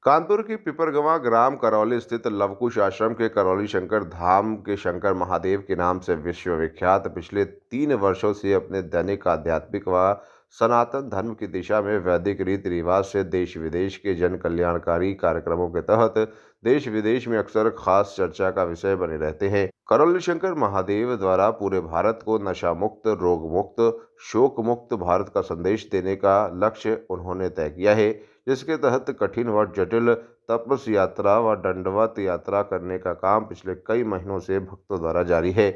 कानपुर की पिपरगवां ग्राम करौली स्थित लवकुश आश्रम के करौली शंकर धाम के शंकर महादेव के नाम से विश्वविख्यात पिछले 3 वर्षों से अपने दैनिक आध्यात्मिक व सनातन धर्म की दिशा में वैदिक रीति रिवाज से देश विदेश के जन कल्याणकारी कार्यक्रमों के तहत देश विदेश में अक्सर खास चर्चा का विषय बने रहते हैं। करौली शंकर महादेव द्वारा पूरे भारत को नशा मुक्त, रोग मुक्त, शोक मुक्त भारत का संदेश देने का लक्ष्य उन्होंने तय किया है, जिसके तहत कठिन व जटिल तपस यात्रा व दंडवत यात्रा करने का काम पिछले कई महीनों से भक्तों द्वारा जारी है।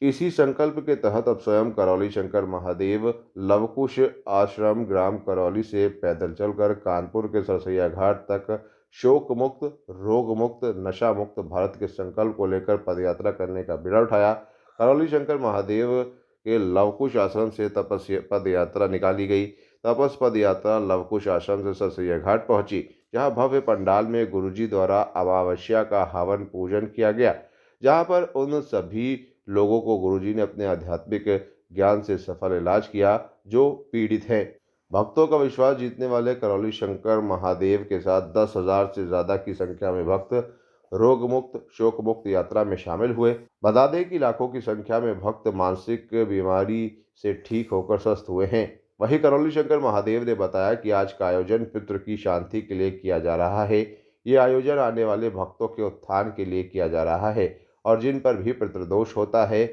इसी संकल्प के तहत अब स्वयं करौली शंकर महादेव लवकुश आश्रम ग्राम करौली से पैदल चलकर कानपुर के सरसैया घाट तक शोक मुक्त, रोग मुक्त, नशा मुक्त भारत के संकल्प को लेकर पदयात्रा करने का बीड़ा उठाया। करौली शंकर महादेव के लवकुश आश्रम से तपस पद यात्रा निकाली गई। तपस पद यात्रा लवकुश आश्रम से सरसैया घाट पहुंची, जहां भव्य पंडाल में गुरुजी द्वारा अमावस्या का हवन पूजन किया गया, जहां पर उन सभी लोगों को गुरुजी ने अपने आध्यात्मिक ज्ञान से सफल इलाज किया जो पीड़ित हैं। भक्तों का विश्वास जीतने वाले करौली शंकर महादेव के साथ 10,000 से ज्यादा की संख्या में भक्त रोग मुक्त, शोक मुक्त यात्रा में शामिल हुए। बता दें कि लाखों की संख्या में भक्त मानसिक बीमारी से ठीक होकर स्वस्थ हुए हैं। वहीं करौली शंकर महादेव ने बताया कि आज का आयोजन पितृ की शांति के लिए किया जा रहा है। ये आयोजन आने वाले भक्तों के उत्थान के लिए किया जा रहा है और जिन पर भी पितृदोष होता है,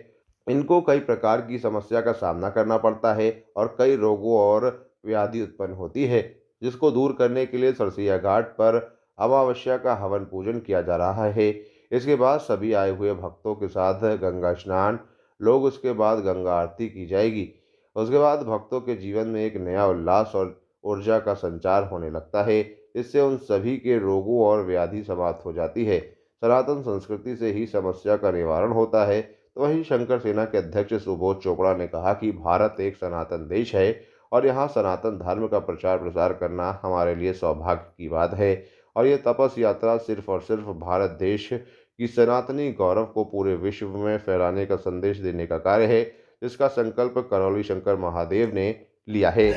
इनको कई प्रकार की समस्या का सामना करना पड़ता है और कई रोगों और व्याधि उत्पन्न होती है, जिसको दूर करने के लिए सरसैया घाट पर अमावस्या का हवन पूजन किया जा रहा है। इसके बाद सभी आए हुए भक्तों के साथ गंगा स्नान, लोग उसके बाद गंगा आरती की जाएगी। उसके बाद भक्तों के जीवन में एक नया उल्लास और ऊर्जा का संचार होने लगता है, इससे उन सभी के रोगों और व्याधि समाप्त हो जाती है। सनातन संस्कृति से ही समस्या का निवारण होता है। तो वहीं शंकर सेना के अध्यक्ष सुबोध चोपड़ा ने कहा कि भारत एक सनातन देश है और यहाँ सनातन धर्म का प्रचार प्रसार करना हमारे लिए सौभाग्य की बात है और ये तपस यात्रा सिर्फ और सिर्फ भारत देश की सनातनी गौरव को पूरे विश्व में फैलाने का संदेश देने का कार्य है, जिसका संकल्प करौली शंकर महादेव ने लिया है।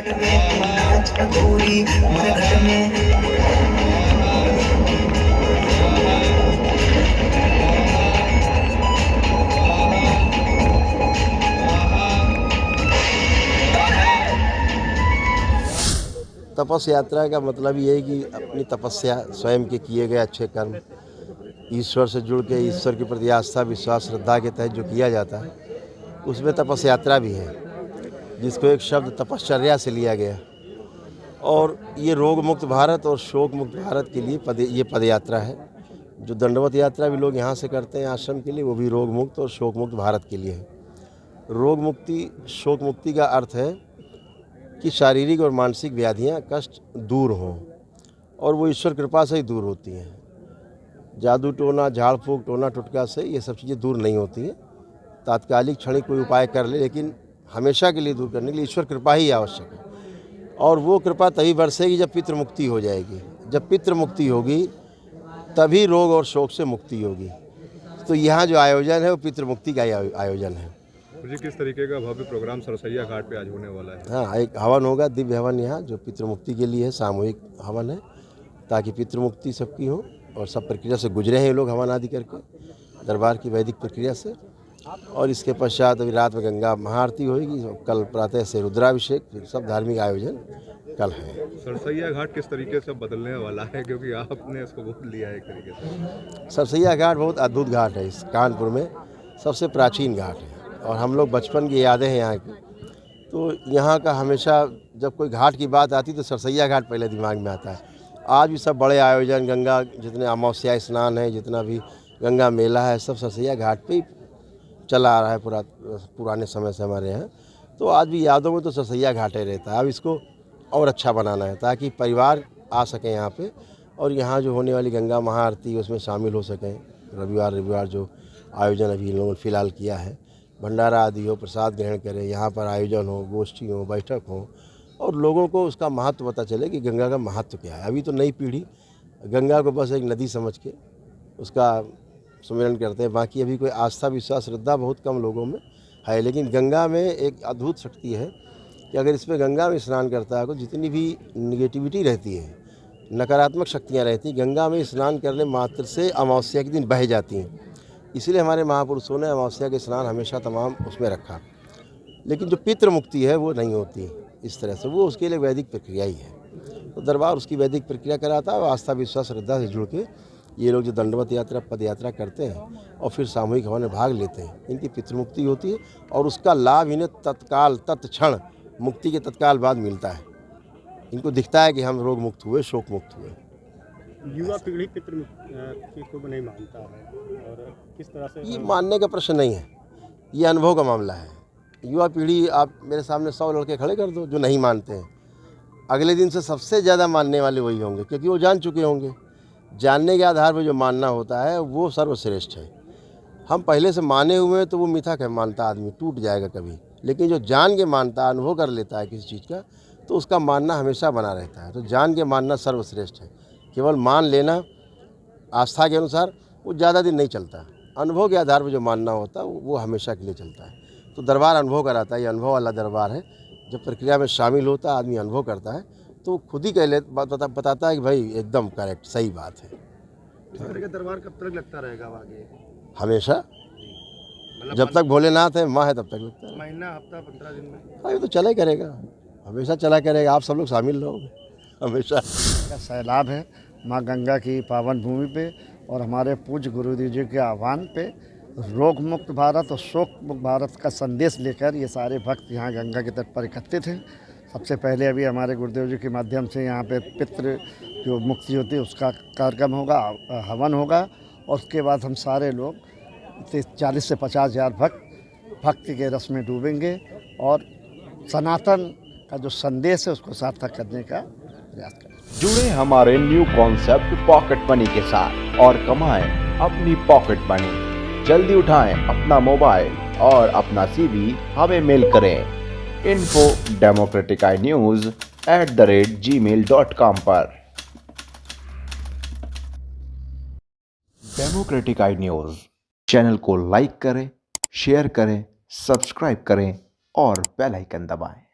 तपस यात्रा का मतलब ये है कि अपनी तपस्या, स्वयं के किए गए अच्छे कर्म, ईश्वर से जुड़ के ईश्वर के प्रति आस्था, विश्वास, श्रद्धा के तहत जो किया जाता है, उसमें तपस यात्रा भी है, जिसको एक शब्द तपश्चर्या से लिया गया। और ये रोग मुक्त भारत और शोक मुक्त भारत के लिए ये पद यात्रा है। जो दंडवत यात्रा भी लोग यहाँ से करते हैं आश्रम के लिए, वो भी रोग मुक्त और शोक मुक्त भारत के लिए है। रोग मुक्ति, शोक मुक्ति का अर्थ है कि शारीरिक और मानसिक व्याधियाँ, कष्ट दूर हों, और वो ईश्वर कृपा से ही दूर होती हैं। जादू टोना, झाड़ फूँक, टोना टुटका से ये सब चीज़ें दूर नहीं होती हैं। तात्कालिक क्षणिक कोई उपाय कर ले, लेकिन हमेशा के लिए दूर करने के लिए ईश्वर कृपा ही आवश्यक है। और वो कृपा तभी बरसेगी जब पितृ मुक्ति हो जाएगी। जब पितृ मुक्ति होगी तभी रोग और शोक से मुक्ति होगी। तो यहाँ जो आयोजन है वो पितृ मुक्ति का आयोजन है। जी, किस तरीके का भव्य प्रोग्राम सरसैया घाट पे आज होने वाला है? हाँ, एक हवन होगा, दिव्य हवन यहाँ, जो पितृमुक्ति के लिए है, सामूहिक हवन है, ताकि पितृमुक्ति सबकी हो। और सब प्रक्रिया से गुजरे हैं ये लोग हवन आदि करके, दरबार की वैदिक प्रक्रिया से। और इसके पश्चात अभी रात में गंगा महाआरती होगी, कल प्रातः से रुद्राभिषेक, फिर सब धार्मिक आयोजन कल है। सरसैया घाट किस तरीके से बदलने वाला है, क्योंकि आपने इसको बोल लिया है एक तरीके से? सरसैया घाट बहुत अद्भुत घाट है, इस कानपुर में सबसे प्राचीन घाट है और हम लोग बचपन की यादें हैं यहाँ की। तो यहाँ का हमेशा जब कोई घाट की बात आती तो सरसैया घाट पहले दिमाग में आता है। आज भी सब बड़े आयोजन, गंगा जितने अमावस्या स्नान है, जितना भी गंगा मेला है, सब सरसैया घाट पे ही चला आ रहा है पुराने समय से हमारे यहाँ। तो आज भी यादों में तो सरसैया घाट ही रहता है। अब इसको और अच्छा बनाना है ताकि परिवार आ सकें यहाँ पे और यहाँ जो होने वाली गंगा महाआरती उसमें शामिल हो सकें। रविवार जो आयोजन अभी इन लोगों ने फिलहाल किया है, भंडारा आदि हो, प्रसाद ग्रहण करें, यहाँ पर आयोजन हो, गोष्ठी हो, बैठक हो और लोगों को उसका महत्व पता चले कि गंगा का महत्व क्या है। अभी तो नई पीढ़ी गंगा को बस एक नदी समझ के उसका सुमिरन करते हैं। बाकी अभी कोई आस्था, विश्वास, श्रद्धा बहुत कम लोगों में है, लेकिन गंगा में एक अद्भुत शक्ति है कि अगर इसमें गंगा में स्नान करता है तो जितनी भी निगेटिविटी रहती है नकारात्मक शक्तियाँ रहती। गंगा में स्नान करने मात्र से अमावस्या के दिन बह जाती हैं, इसलिए हमारे महापुरुषों ने अमावस्या के स्नान हमेशा तमाम उसमें रखा। लेकिन जो पितृ मुक्ति है वो नहीं होती इस तरह से, वो उसके लिए वैदिक प्रक्रिया ही है। तो दरबार उसकी वैदिक प्रक्रिया कराता है और आस्था विश्वास श्रद्धा से जुड़ के ये लोग जो दंडवत यात्रा पद यात्रा करते हैं और फिर सामूहिक हवन में भाग लेते हैं, इनकी पितृमुक्ति होती है और उसका लाभ इन्हें तत्काल तत्क्षण मुक्ति के तत्काल बाद मिलता है। इनको दिखता है कि हम रोग मुक्त हुए, शोक मुक्त हुए। युवा पीढ़ी पितृमुक्ति को नहीं मानता है और किस तरह से ये मानने का प्रश्न नहीं है, ये अनुभव का मामला है। युवा पीढ़ी, आप मेरे सामने 100 लड़के खड़े कर दो जो नहीं मानते हैं, अगले दिन से सबसे ज़्यादा मानने वाले वही होंगे, क्योंकि वो जान चुके होंगे। जानने के आधार पर जो मानना होता है वो सर्वश्रेष्ठ है। हम पहले से माने हुए हैं तो वो मिथक है, मानता आदमी टूट जाएगा कभी, लेकिन जो जान के मानता, अनुभव कर लेता है किसी चीज़ का, तो उसका मानना हमेशा बना रहता है। तो जान के मानना सर्वश्रेष्ठ है। केवल मान लेना आस्था के अनुसार वो ज़्यादा दिन नहीं चलता, अनुभव के आधार पर जो मानना होता है वो हमेशा के लिए चलता है। तो दरबार अनुभव कराता है, ये अनुभव वाला दरबार है। जब प्रक्रिया में शामिल होता है, आदमी अनुभव करता है, तो खुद ही बताता है कि भाई एकदम करेक्ट, सही बात है। इस तरह का दरबार कब तक लगता रहेगा आगे? हमेशा, जब तक भोलेनाथ है, माँ है, तब तक लगता है। महीना, हफ्ता, 15 दिन में? हाँ, ये तो चला ही करेगा, हमेशा चला करेगा। आप सब लोग शामिल रहोगे हमेशा। का सैलाब है माँ गंगा की पावन भूमि पे और हमारे पूज्य गुरुदेव जी के आह्वान पे रोग मुक्त भारत और शोक मुक्त भारत का संदेश लेकर ये सारे भक्त यहाँ गंगा के तट पर एकत्रित हैं। सबसे पहले अभी हमारे गुरुदेव जी के माध्यम से यहाँ पे पितृ जो मुक्ति होती है उसका कार्यक्रम होगा, हवन होगा और उसके बाद हम सारे लोग 40 से 50 हज़ार भक्त भक्ति के रस में डूबेंगे और सनातन का जो संदेश है उसको सार्थक करने का प्रयास करें। जुड़े हमारे न्यू कॉन्सेप्ट पॉकेट मनी के साथ और कमाएं अपनी पॉकेट मनी। जल्दी उठाएं अपना मोबाइल और अपना CV हमें मेल करें info@democraticnews@gmail.com पर। डेमोक्रेटिक आई न्यूज़ चैनल को लाइक करें, शेयर करें, सब्सक्राइब करें और बेल आइकन दबाएं।